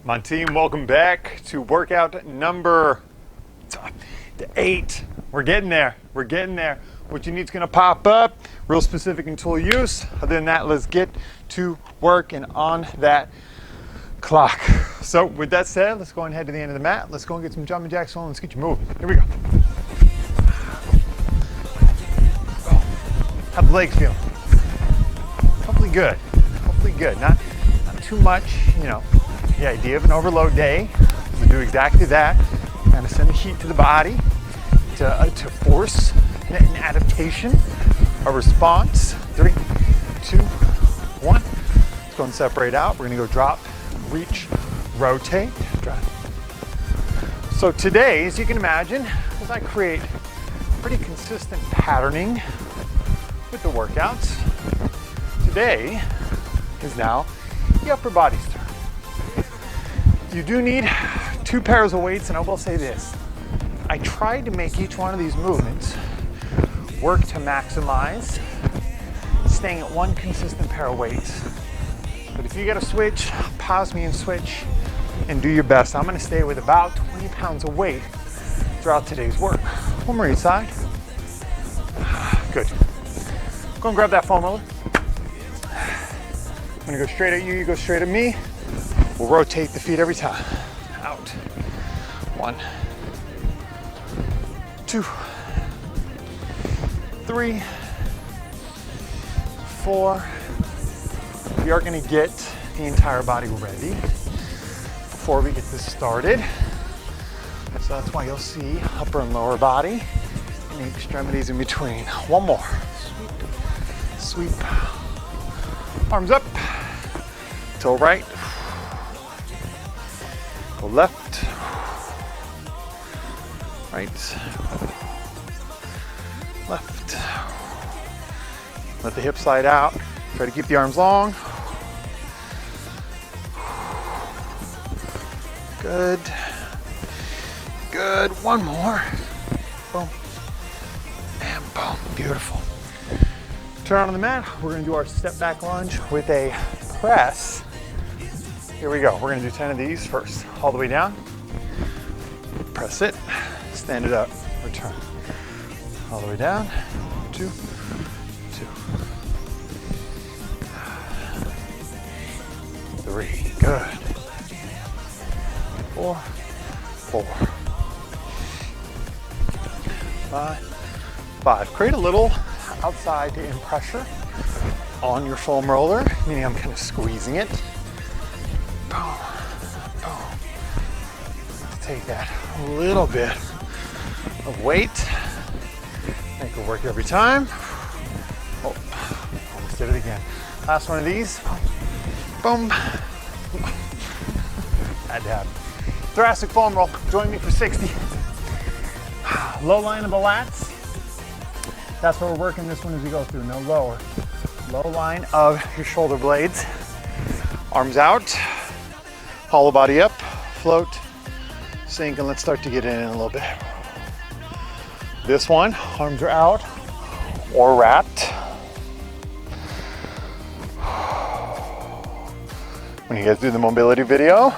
My team, welcome back to workout number 8. We're getting there. We're getting there. What you need is going to pop up. Real specific in tool use. Other than that, let's get to work and on that clock. So with that said, let's go ahead to the end of the mat. Let's go and get some jumping jacks on. Let's get you moving. Here we go. How the legs feel? Hopefully good. Hopefully good. Not too much, you know. The idea of an overload day is to do exactly that. Kind of send the heat to the body to force an adaptation, a response. 3, 2, 1. Let's go and separate out. We're going to go drop, reach, rotate, drop. So today, as you can imagine, as I create pretty consistent patterning with the workouts, today is now the upper body's turn. You do need 2 pairs of weights, and I will say this. I tried to make each one of these movements work to maximize staying at 1 consistent pair of weights. But if you got to switch, pause me and switch and do your best. I'm going to stay with about 20 pounds of weight throughout today's work. One more each side. Good. Go and grab that foam roller. I'm going to go straight at you, you go straight at me. We'll rotate the feet every time. Out. 1, 2, 3, 4. We are going to get the entire body ready before we get this started. So that's why you'll see upper and lower body and the extremities in between. One more. Sweep. Sweep. Arms up. Toe right. Go left, right, left. Let the hips slide out. Try to keep the arms long. Good. Good. One more. Boom. And boom. Beautiful. Turn on the mat. We're going to do our step back lunge with a press. Here we go. We're going to do 10 of these first. All the way down. Press it. Stand it up. Return. All the way down. 2, 2. 3. Good. 4, 4. 5. Create a little outside in pressure on your foam roller, meaning I'm kind of squeezing it. Boom, boom. Take that little bit of weight. Make it work every time. Oh, almost did it again. Last one of these. Boom. Had to happen. Thoracic foam roll. Join me for 60. Low line of the lats. That's what we're working this one as we go through. No lower. Low line of your shoulder blades. Arms out. Hollow body up, float, sink, and let's start to get in a little bit. This one, arms are out or wrapped. When you guys do the mobility video,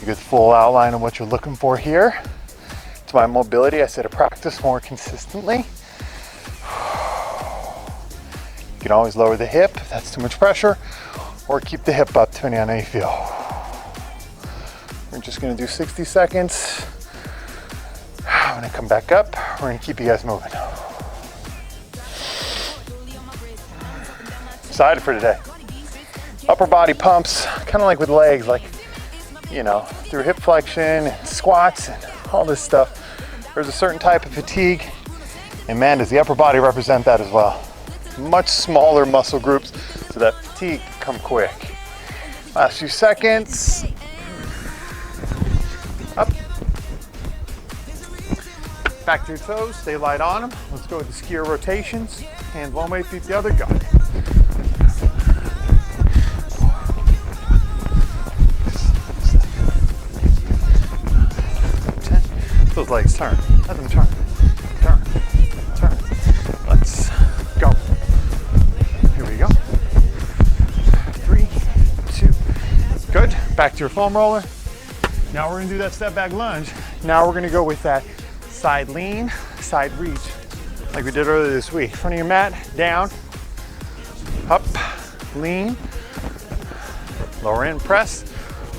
you get the full outline of what you're looking for here. To my mobility, I say to practice more consistently. You can always lower the hip if that's too much pressure, or keep the hip up depending on how you feel. We're just gonna do 60 seconds. I'm gonna come back up. We're gonna keep you guys moving. Excited for today. Upper body pumps, kind of like with legs, like, you know, through hip flexion and squats and all this stuff. There's a certain type of fatigue, and man, does the upper body represent that as well. Much smaller muscle groups, so that fatigue can come quick. Last few seconds. Up. Back to your toes, stay light on them. Let's go with the skier rotations. Hands one way, feet the other, go. 10. Those legs turn. Let them turn. Turn. Turn. Let's go. Here we go. 3, 2. Good. Back to your foam roller. Now we're gonna do that step back lunge. Now we're gonna go with that side lean, side reach, like we did earlier this week. Front of your mat, down, up, lean, lower in, press,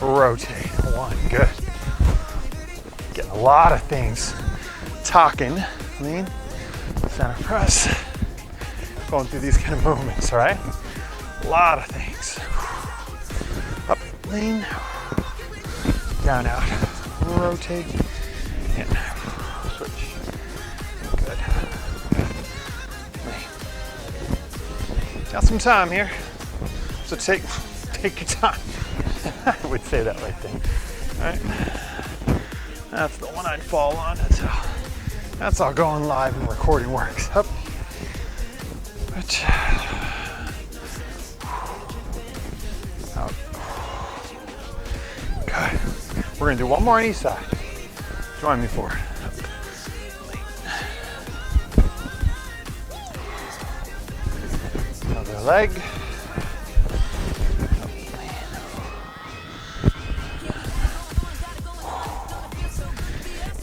rotate. One, good. Getting a lot of things. Talking, lean, center press. Going through these kind of movements, right? A lot of things. Up, lean, down, out, rotate, in, switch. Good. Lean. Got some time here, so take your time. I would say that right thing. All right. That's the one I'd fall on. That's how going live and recording works. Up. Out. Good. We're gonna do one more on each side. Join me for it. Another leg.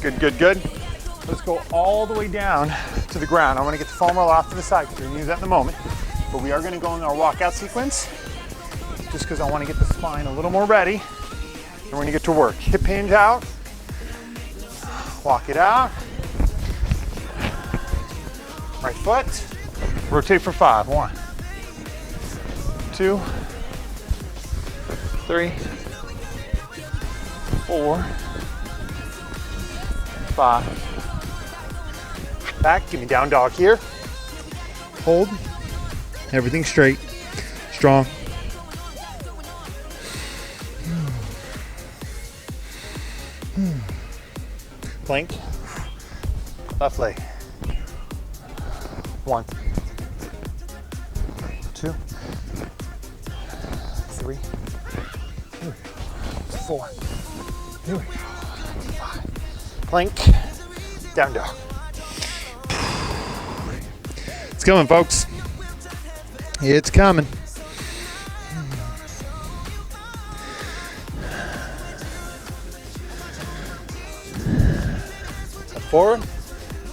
Good, good, good. Let's go all the way down to the ground. I want to get the foam roll off to the side because we're going to use that in a moment. But we are going to go in our walkout sequence just because I want to get the spine a little more ready. And we're going to get to work. Hip hinge out. Walk it out. Right foot. Rotate for 5. 1, 2, 3, 4, 5. Back, give me down dog here. Hold. Everything straight. Strong. Plank. Left leg. 1, 2, 3, 4. Here we go. 5. Plank. Down dog. It's coming, folks. It's coming. Step forward.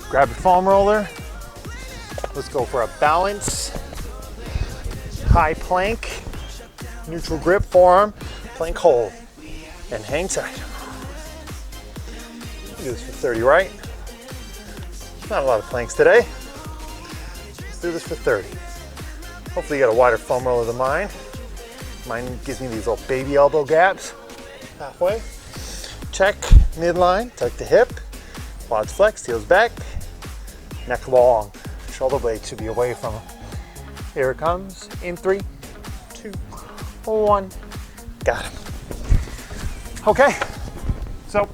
Grab your foam roller. Let's go for a balance. High plank. Neutral grip, forearm. Plank hold. And hang tight. Do this for 30, right? Not a lot of planks today. Let's do this for 30. Hopefully you got a wider foam roller than mine. Mine gives me these little baby elbow gaps. Halfway. Check, midline, tuck the hip. Quads flexed, heels back. Neck long. Shoulder blade should be away from them. Here it comes. In 3, 2, 1. Got him. Okay. So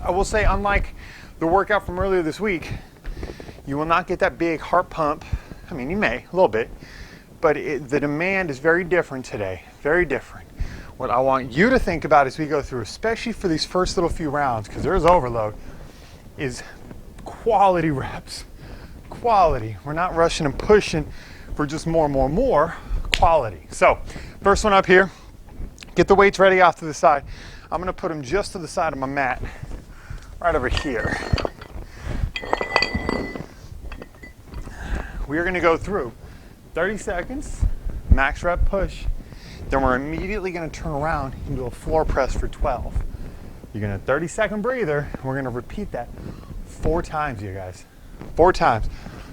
I will say, unlike the workout from earlier this week, you will not get that big heart pump. I mean, you may, a little bit, but the demand is very different today, very different. What I want you to think about as we go through, especially for these first little few rounds, because there's overload, is quality reps. Quality. We're not rushing and pushing for just more, quality. So, first one up here, get the weights ready off to the side. I'm gonna put them just to the side of my mat, right over here. We are gonna go through 30 seconds, max rep push. Then we're immediately gonna turn around and do a floor press for 12. You're gonna 30-second breather. We're gonna repeat that 4 times, you guys. 4 times.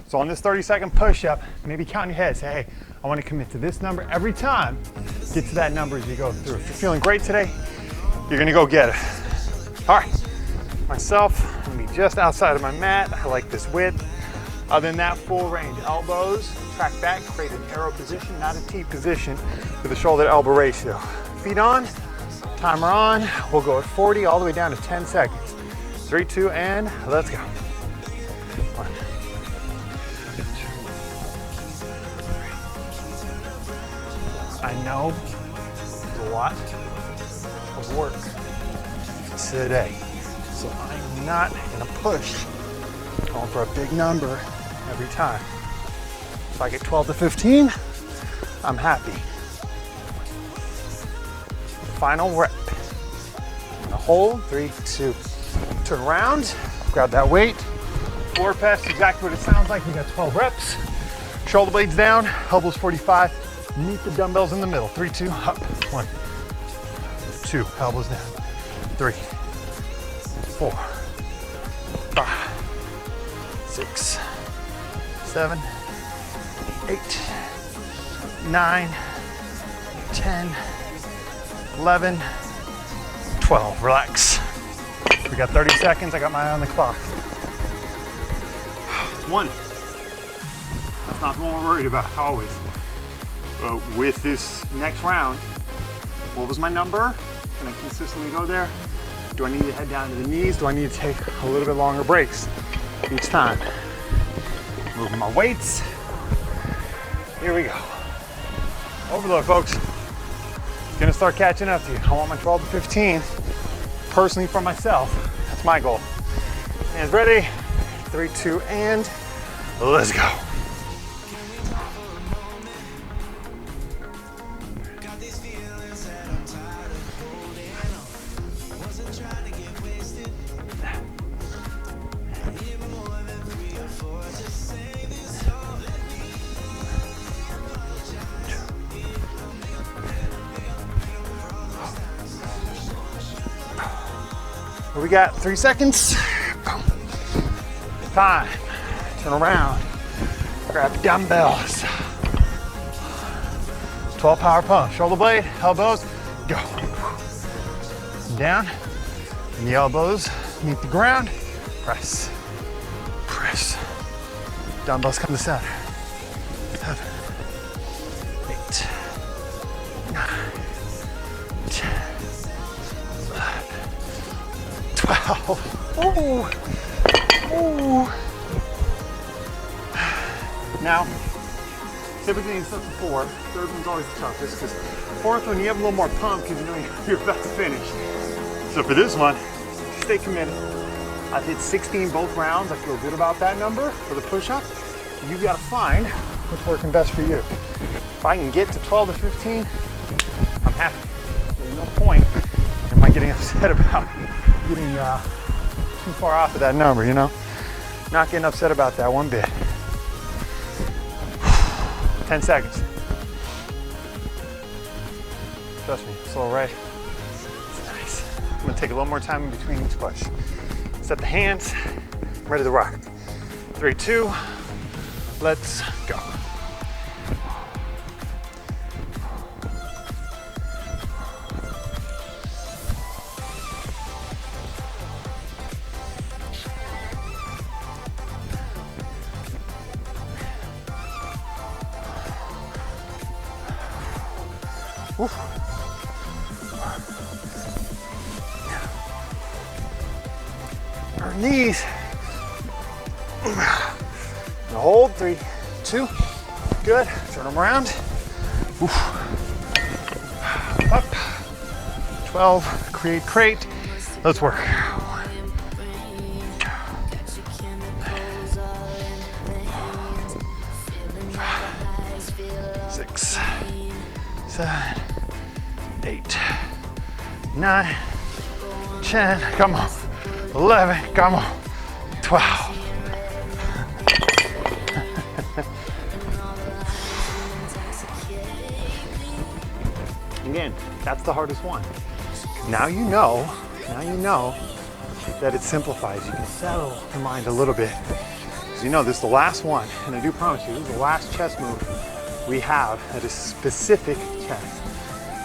So on this 30-second push-up, maybe count in your head. Say, hey, I wanna commit to this number every time. Get to that number as you go through. If you're feeling great today, you're gonna go get it. All right, myself, I'm gonna be just outside of my mat. I like this width. Other than that, full range. Elbows, track back, create an arrow position, not a T position, with a shoulder to elbow ratio. Feet on, timer on. We'll go at 40 all the way down to 10 seconds. 3, 2, and let's go. 1, 2, 3. I know there's a lot of work today, so I'm not gonna push going for a big number every time. If I get 12 to 15, I'm happy. final rep. Now hold, 3, 2, turn around, grab that weight. Floor press, exactly what it sounds like. We got 12 reps. Shoulder blades down, elbows 45. Meet the dumbbells in the middle. 3, 2, up. 1, 2, elbows down. 3, 4, 5, 6, 7, 8, 9, 10, 11, 12. Relax. We got 30 seconds. I got my eye on the clock. 1. That's not what we're worried about, always. But with this next round, what was my number? Can I consistently go there? Do I need to head down to the knees? Do I need to take a little bit longer breaks each time? Moving my weights. Here we go. Overload, folks. It's gonna start catching up to you. I want my 12 to 15. Personally for myself, that's my goal. Hands ready. 3, 2, and let's go. We got 3 seconds. Time. Turn around. Grab the dumbbells. 12 power pumps. Shoulder blade, elbows, go. Down. And the elbows meet the ground. Press. Press. Dumbbells come to center. 7, 8, 9, 10, 11, 12. Ooh. Ooh. Now, typically in sets of 4, third one's always the toughest because fourth one you have a little more pump because you know you're about to finish. So for this one, stay committed. I did 16 both rounds. I feel good about that number for the push-up. You've got to find what's working best for you. If I can get to 12 to 15, I'm happy. There's no point in my getting upset about getting too far off of that number, you know? Not getting upset about that one bit. 10 seconds. Trust me, it's all right. It's nice. I'm gonna take a little more time in between each push. Set the hands, I'm ready to rock. 3, 2, let's go. Oof. Our knees. Now hold, 3, 2, good. Turn them around. Oof. Up. 12, create crate. Let's work. 6, 7, 8, 9, 10, come on. 11, come on. 12. Again, that's the hardest one. Now you know that it simplifies. You can settle your mind a little bit. Because you know this is the last one, and I do promise you, this is the last chest move we have that is specific chest.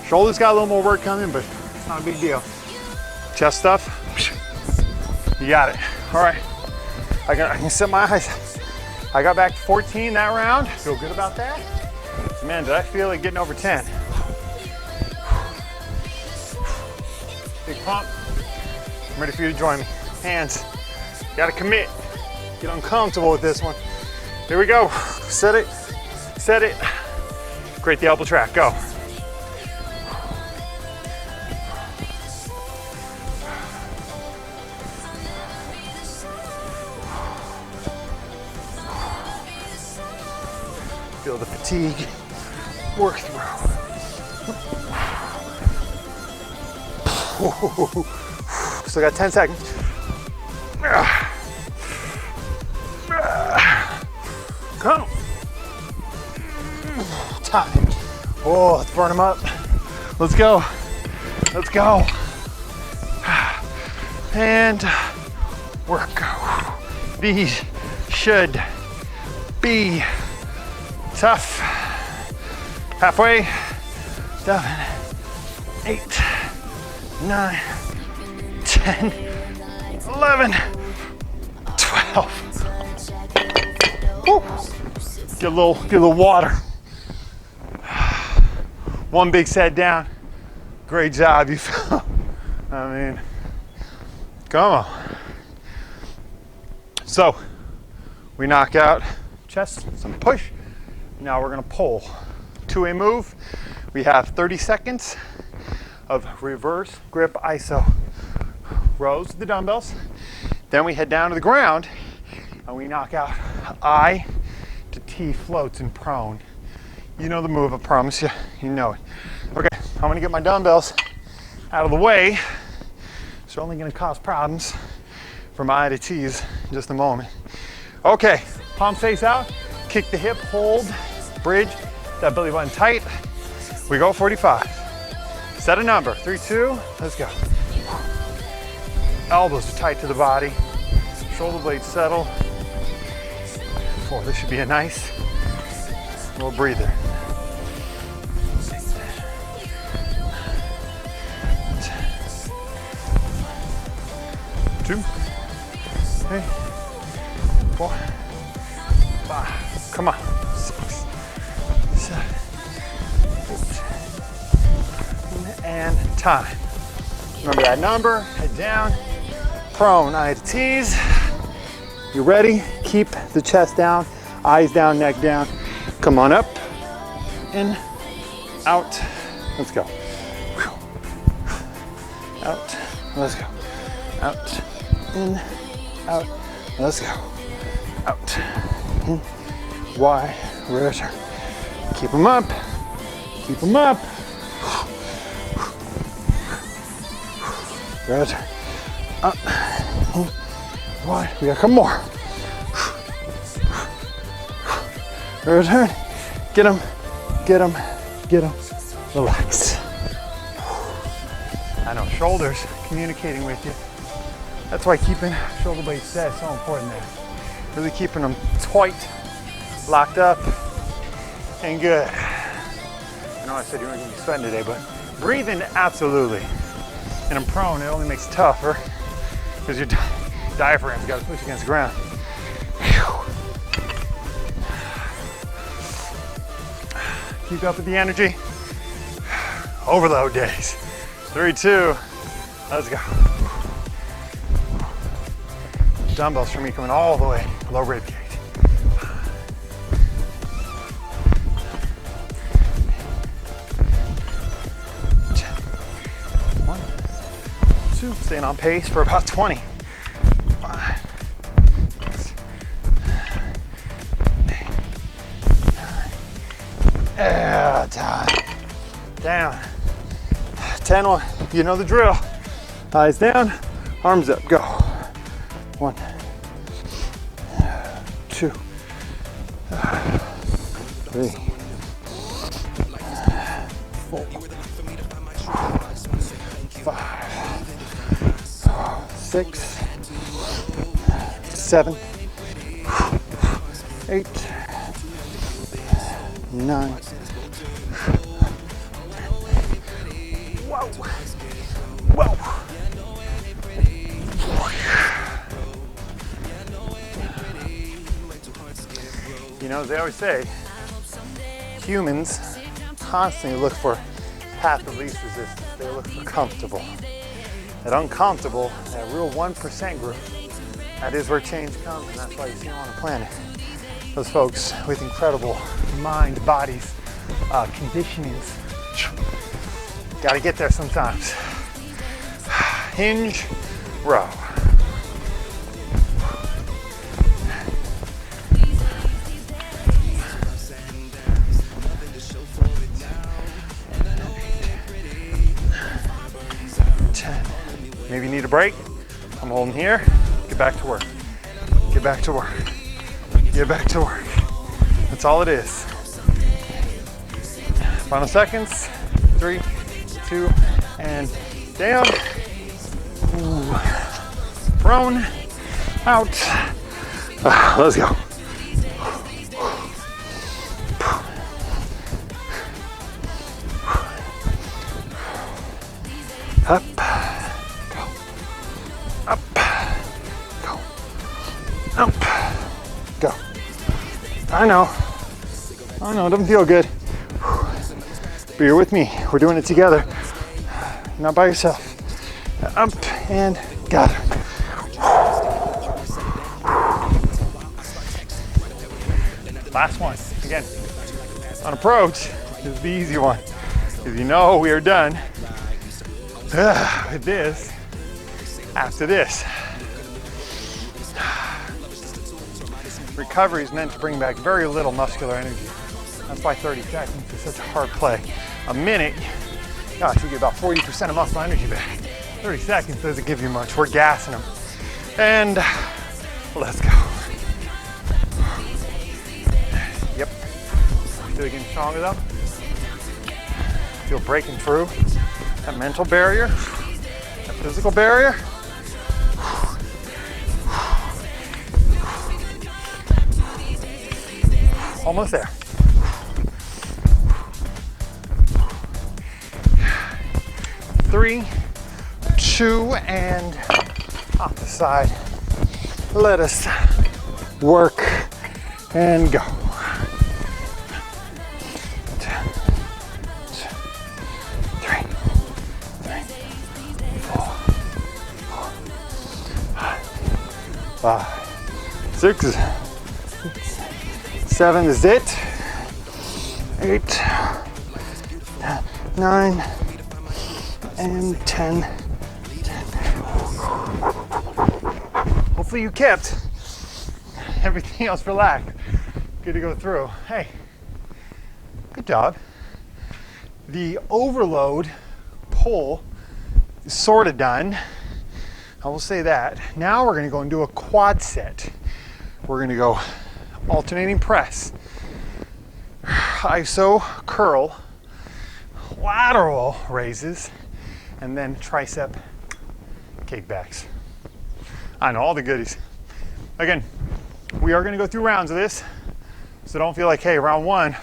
Shoulders got a little more work coming, but it's not a big deal. Chest stuff, you got it. All right, I can set my eyes. I got back to 14 that round. Feel good about that. Man, did I feel like getting over 10. Big pump. I'm ready for you to join me. Hands, gotta commit. Get uncomfortable with this one. Here we go. Set it, set it. Create the elbow track, go. Feel the fatigue, work through. Still got 10 seconds. Come. Time. Oh, let's burn them up. Let's go. Let's go. And work. These should be tough. Halfway. 7, 8, 9, 10, 11, 12. Woo. Get a little water. One big set down. Great job, you fell. I mean, come on. So, we knock out chest, some push. Now we're gonna pull. Two-way move. We have 30 seconds of reverse grip iso rows with the dumbbells. Then we head down to the ground and we knock out I to T floats and prone. You know the move, I promise you. You know it. Okay, I'm gonna get my dumbbells out of the way. It's only gonna cause problems for my I to T's in just a moment. Okay, palms face out, kick the hip, hold, bridge, that belly button tight. We go 45. Set a number, 3, 2, let's go. Elbows are tight to the body. Shoulder blades settle. 4, this should be a nice little breather. 2, 3, 4, 5, come on. 6, 7, 8, and time. Remember that number, head down, prone, I to T's. You ready? Keep the chest down, eyes down, neck down. Come on up, in, out, let's go. Out, let's go. Out, in, out, let's go. Out, in, Y, return. Keep them up, keep them up. Return. Up, in, Y, we got a couple more. Return, get them, get them, get them, relax. I know, shoulders communicating with you. That's why keeping shoulder blades set is so important there. Really keeping them tight, locked up, and good. I know I said you weren't gonna be sweating today, but breathing, absolutely. And I'm prone, it only makes it tougher because your diaphragm's gotta push against the ground. Keep up with the energy. Overload days. 3, 2, let's go. Dumbbells for me coming all the way, low rib cage. 1, 2, staying on pace for about 20. 5, 6, 8, 9. Time. Down. 10, you know the drill. Eyes down, arms up, go. 1, 2, 3, 4, 5, 6, 7, 8, 9. Whoa. Whoa. You know, as they always say, humans constantly look for path of least resistance. They look for comfortable. That uncomfortable, that real 1% group, that is where change comes, and that's why you see them on the planet. Those folks with incredible mind, bodies, conditionings. Gotta get there sometimes. Hinge, row. Ten, Maybe you need a break. I'm holding here. Get back to work. Get back to work. Get back to work. That's all it is. Final seconds. 3, 2, and down. Ooh. Prone. Out. Let's go. Up. Go. Up. Go. Up. Go. I know, it doesn't feel good. But you're with me. We're doing it together. Not by yourself. Up and got it. Last one. Again, on approach is the easy one. Because you know we are done with this after this. Recovery is meant to bring back very little muscular energy. That's why 30 seconds is such a hard play. A minute, gosh, you get about 40% of muscle energy back. 30 seconds doesn't give you much. We're gassing them. And let's go. Yep. Feel it getting stronger though. Feel breaking through that mental barrier, that physical barrier. Almost there. 3, 2, and off the side. Let us work and go. 3, 4, 5, 6, 7 is it. 8, 9, and 10. Hopefully you kept everything else relaxed. Good to go through. Hey, good job. The overload pull is sort of done. I will say that. Now we're going to go and do a quad set. We're going to go alternating press, iso curl, lateral raises, and then tricep kickbacks. I know all the goodies. Again, we are going to go through rounds of this, so don't feel like, hey, round 1,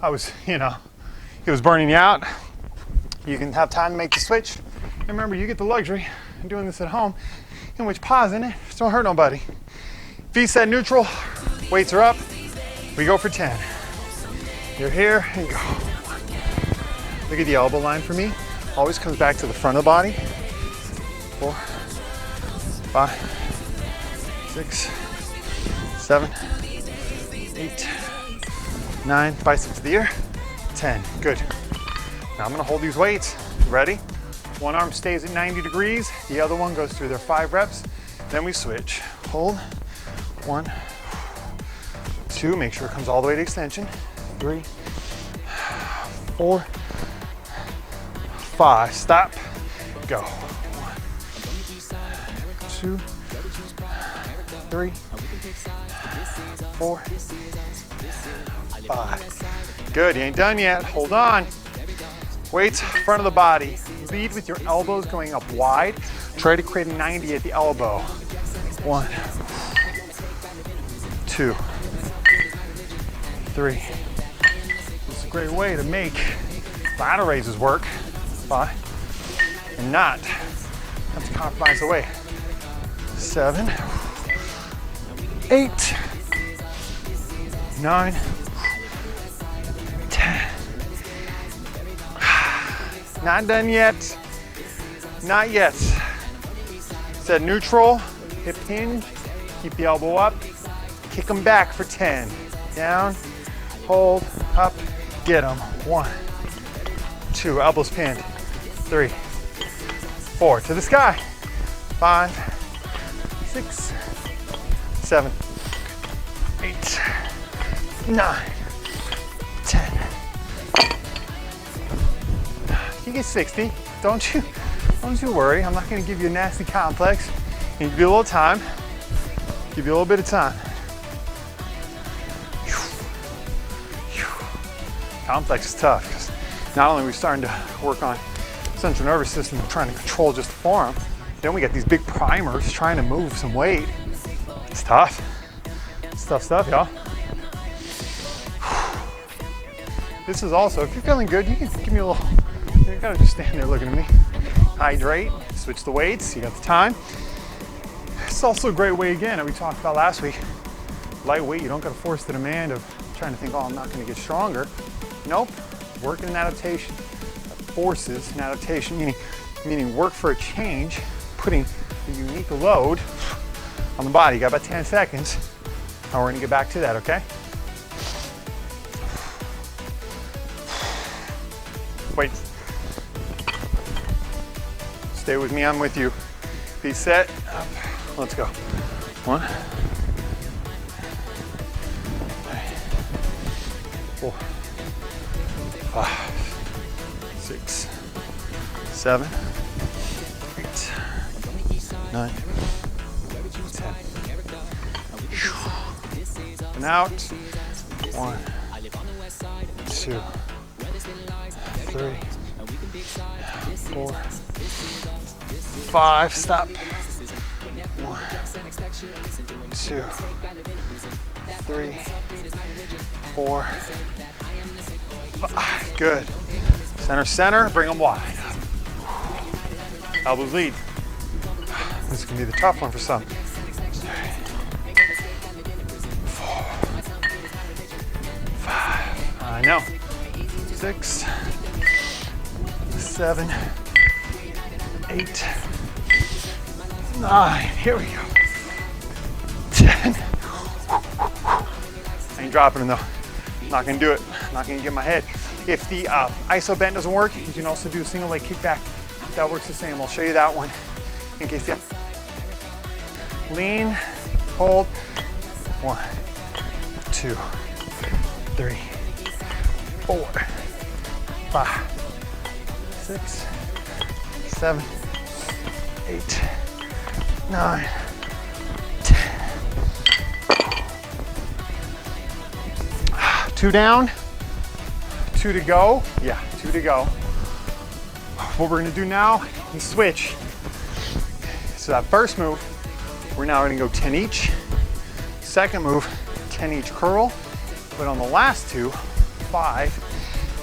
I was, it was burning you out. You can have time to make the switch. And remember, you get the luxury of doing this at home, in which pausing it don't hurt nobody. Feet set neutral, weights are up. We go for 10. You're here and go. Look at the elbow line for me. Always comes back to the front of the body. 4, 5, 6, 7, 8, 9, biceps of the ear, 10. Good. Now I'm gonna hold these weights. Ready? One arm stays at 90 degrees. The other one goes through their 5 reps. Then we switch. Hold. 1, 2, make sure it comes all the way to extension. 3, 4, 5, stop, go. 1, 2, 3, 4, 5. Good, you ain't done yet, hold on. Weights, front of the body. Lead with your elbows going up wide. Try to create a 90 at the elbow. 1, 2, 3. This is a great way to make lateral raises work. 5, and not have to compromise the weight. 7, 8, 9, 10. Not done yet. Not yet. Set neutral, hip hinge, keep the elbow up, kick them back for 10. Down, hold, up, get them. 1, 2, elbows pinned. 3, 4, to the sky. 5, 6, 7, 8, 9, 10. You get 60, don't you? Don't you worry, I'm not gonna give you a nasty complex. Give you a little time. Give you a little bit of time. Complex is tough because not only are we starting to work on central nervous system trying to control just the forearm, then we got these big primers trying to move some weight. It's tough. It's tough stuff, y'all. This is also, if you're feeling good, you can give me a little, you gotta just stand there looking at me. Hydrate, switch the weights, you got the time. It's also a great way, again, that we talked about last week. Lightweight, you don't gotta force the demand of trying to think, oh, I'm not gonna get stronger. Nope, work in an adaptation. Forces an adaptation, meaning work for a change, putting a unique load on the body. You got about 10 seconds, and we're gonna get back to that, okay? Wait. Stay with me, I'm with you. Be set, up. Let's go. 1, 4, 5, 6, 7, 8, 9, 10. And out. 1, 2, 3, 4, 5. Stop. 1, 2, 3, 4, 5. Good. Center, bring them wide. Elbows lead. This is gonna be the tough one for some. 4, 5. I know. 6, 7, 8, 9. Here we go. 10. I ain't dropping it though. Not gonna do it. Not gonna get my head. If the iso bend doesn't work, you can also do a single leg kickback. That works the same. I'll show you that one in case you lean, hold. 1, 2, 3, 4, 5, 6, 7, 8, 9, 10. 2 down. 2 to go. Yeah, 2 to go. What we're gonna do now is switch. So that first move, we're now gonna go 10 each. Second move, 10 each curl. But on the last 2, 5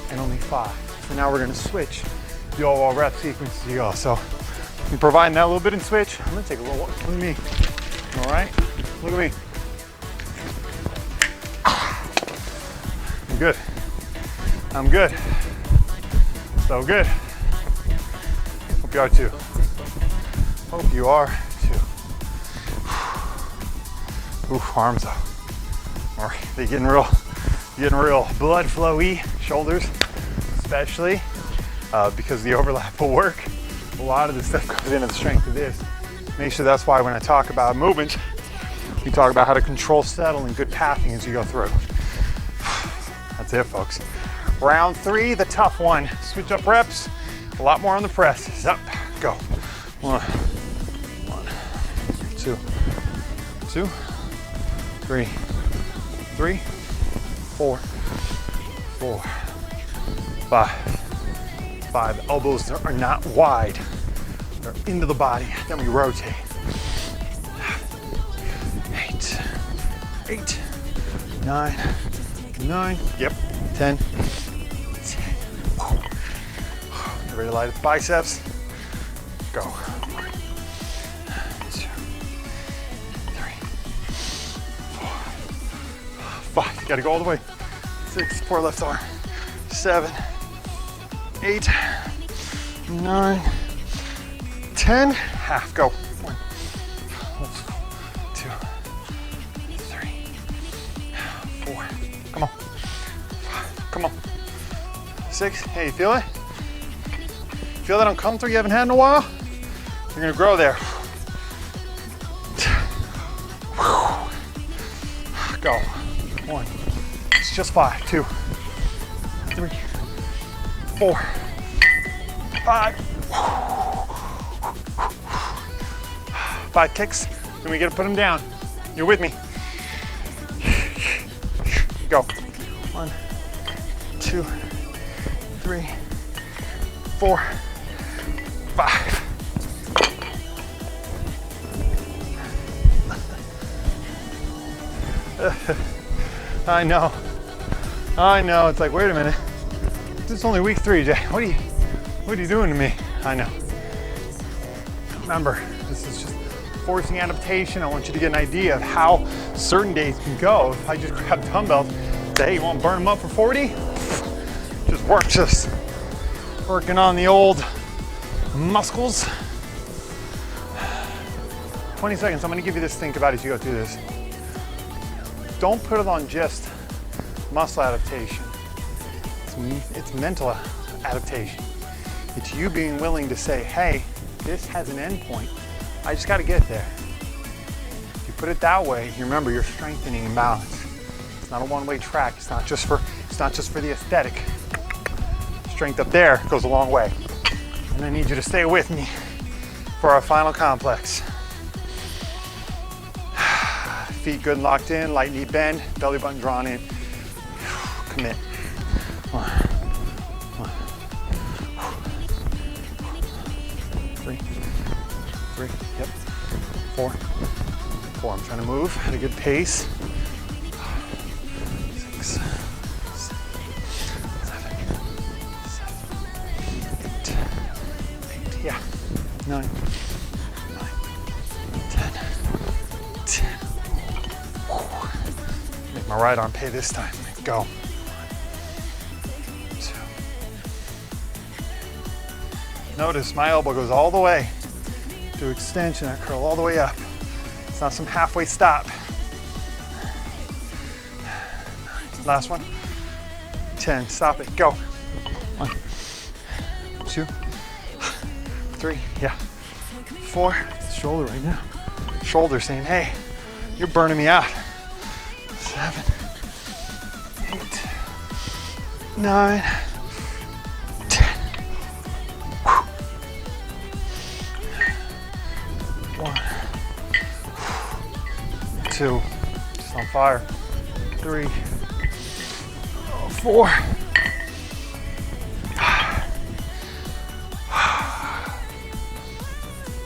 and only 5. So now we're gonna switch the overall rep sequence as you go. So I'm providing that a little bit in switch. I'm gonna take a little walk. Look at me. All right, look at me. I'm good. I'm good. So good. Hope you are too. Hope you are too. Ooh, arms up. All right, they're getting real blood flowy. Shoulders, especially because the overlap will work. A lot of this stuff goes into the strength of this. Make sure that's why when I talk about movement, we talk about how to control, settle, and good pathing as you go through. That's it, folks. Round 3, the tough one. Switch up reps. A lot more on the press. Up, go. 1, 2, 2, 3, 3, 4, 4, 5. 5. Elbows are not wide. They're into the body. Then we rotate. 8, 9, 9. Yep. 10. Get ready to light up the biceps. Go. 1, 2, 3, 4, 5. You gotta go all the way. 6. Support left arm. 7, 8, 9, 10. Half. Go. 1, 2, 3, 4. Come on. 5. Come on. 6. Hey, you feel it? Feel that uncomfortable you haven't had in a while? You're gonna grow there. Go. 1. It's just 5. 2, 3, 4, 5. 5 kicks, then we gotta put them down. You're with me. Go. 1, 2, 3, 4, 5. I know. It's like, wait a minute. This is only week 3, Jay. What are you doing to me? I know. Remember, this is just forcing adaptation. I want you to get an idea of how certain days can go. If I just grab dumbbells, say, hey, you want to burn them up for 40? Just working on the old muscles. 20 seconds. I'm going to give you this. Think about it as you go through this. Don't put it on just muscle adaptation. It's mental adaptation. It's you being willing to say, hey, this has an end point. I just got to get there. If you put it that way, you remember you're strengthening and balance. It's not a one-way track. It's not just for the aesthetic. Strength up there goes a long way. And I need you to stay with me for our final complex. Feet good and locked in, light knee bend, belly button drawn in. Commit. 1, 3, yep. 4. I'm trying to move at a good pace. 6, 7, 8, yeah. 9, 10. Make my right arm pay this time. Go. 1, 2. Notice my elbow goes all the way to extension. I curl all the way up. It's not some halfway stop. Last one. 10. Stop it. Go. 1, 2, 3. Yeah. 4. Shoulder right now. Shoulder saying, hey, you're burning me out. 7, 8, 9, 10. 1, 2, just on fire. 3, 4.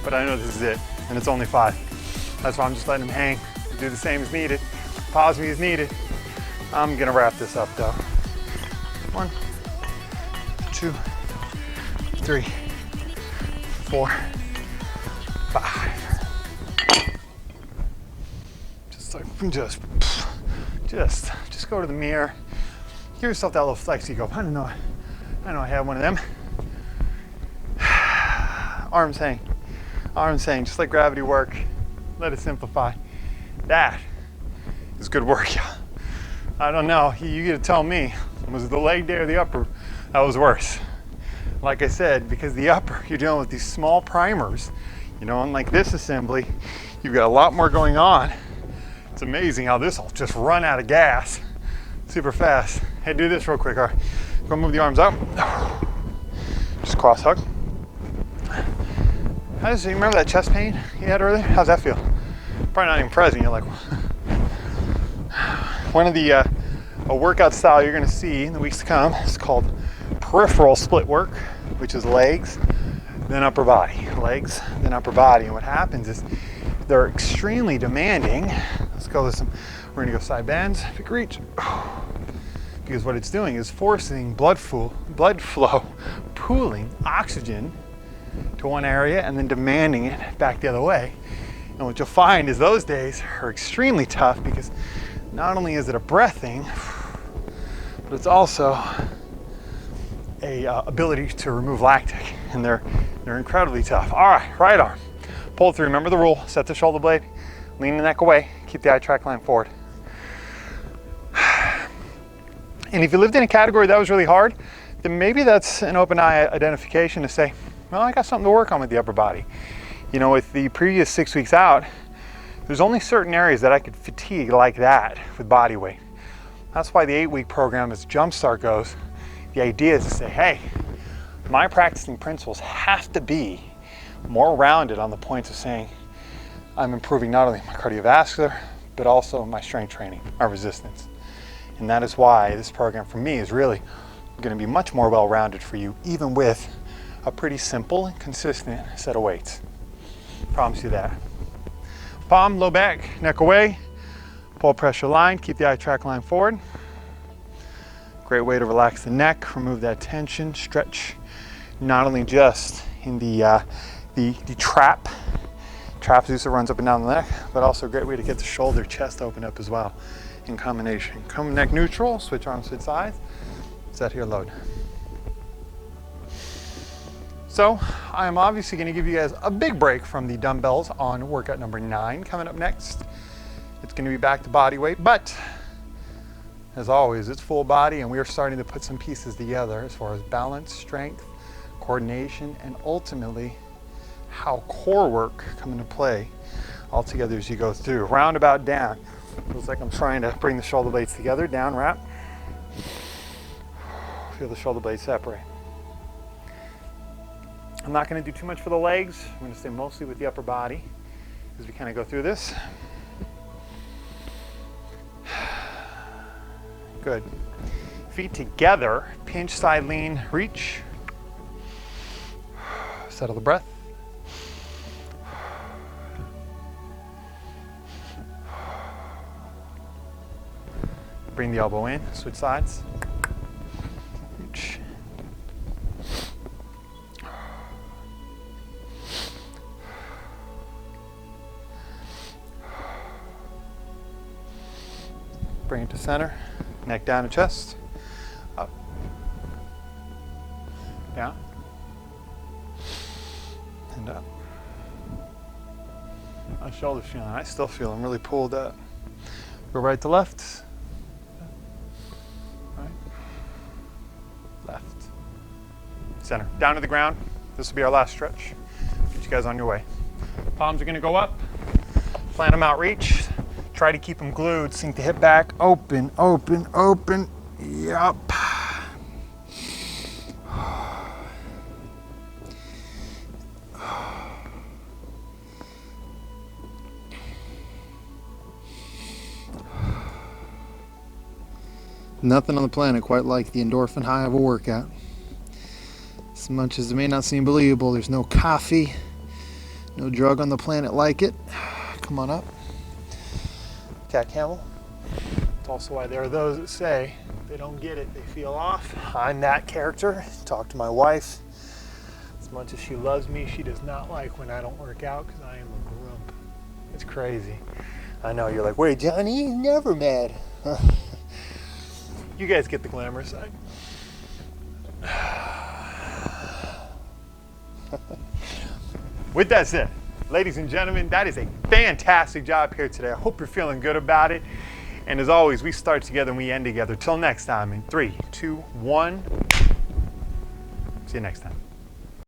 But I know this is it, and it's only 5. That's why I'm just letting them hang. Do the same as needed. Pause me as needed. I'm gonna wrap this up though. 1, 2, 3, 4, 5. Just go to the mirror. Give yourself that little flex. You go, I know I have one of them. Arms hang, just let gravity work. Let it simplify. That is good work, yeah. I don't know, you gotta tell me, was it the leg day or the upper that was worse? Like I said, because the upper, you're dealing with these small primers, unlike this assembly, you've got a lot more going on. It's amazing how this will just run out of gas super fast. Hey, do this real quick, all right? Go move the arms up. Just cross hug. You remember that chest pain you had earlier? How's that feel? Probably not even present. You're like, one of the a workout style you're going to see in the weeks to come is called peripheral split work, which is legs, then upper body. Legs, then upper body. And what happens is they're extremely demanding. Let's go with some. We're going to go side bends, big reach. Because what it's doing is forcing blood flow, pooling oxygen to one area and then demanding it back the other way. And what you'll find is those days are extremely tough because not only is it a breath thing, but it's also a ability to remove lactic, and they're incredibly tough. All right, right arm, pull through. Remember the rule: set the shoulder blade, lean the neck away, keep the eye track line forward. And if you lived in a category that was really hard, then maybe that's an open eye identification to say, well, I got something to work on with the upper body. With the previous 6 weeks out, there's only certain areas that I could fatigue like that with body weight. That's why the 8-week program, as Jumpstart goes, the idea is to say, hey, my practicing principles have to be more rounded on the points of saying, I'm improving not only my cardiovascular, but also my strength training, my resistance. And that is why this program for me is really going to be much more well-rounded for you, even with a pretty simple and consistent set of weights. Promise you that. Palm, low back, neck away, pull pressure line, keep the eye track line forward. Great way to relax the neck, remove that tension, stretch not only just in the trapezius that runs up and down the neck, but also a great way to get the shoulder, chest open up as well in combination. Come neck neutral, switch arms, switch sides, set here, load. So I am obviously going to give you guys a big break from the dumbbells on workout number 9 coming up next. It's going to be back to body weight, but as always, it's full body, and we are starting to put some pieces together as far as balance, strength, coordination, and ultimately how core work come into play all together as you go through. Roundabout down. Feels like I'm trying to bring the shoulder blades together. Down, wrap. Feel the shoulder blades separate. I'm not going to do too much for the legs. I'm going to stay mostly with the upper body as we kind of go through this. Good. Feet together, pinch, side lean, reach. Settle the breath. Bring the elbow in, switch sides. Reach. Bring it to center. Neck down to chest. Up. Down. And up. My shoulder's feeling, I still feel them really pulled up. Go right to left. Right. Left. Center. Down to the ground. This will be our last stretch. Get you guys on your way. Palms are going to go up. Plant them out, reach. Try to keep them glued. Sink the hip back. Open, open, open. Yup. Nothing on the planet quite like the endorphin high of a workout. As much as it may not seem believable, there's no coffee, no drug on the planet like it. Come on up. Cat camel. It's also why there are those that say they don't get it, they feel off. I'm that character. Talk to my wife. As much as she loves me, she does not like when I don't work out because I am a grump. It's crazy. I know, you're like, wait, Johnny, you're never mad. You guys get the glamorous side. With that said, ladies and gentlemen, that is a fantastic job here today. I hope you're feeling good about it. And as always, we start together and we end together. Till next time in 3, 2, 1. See you next time.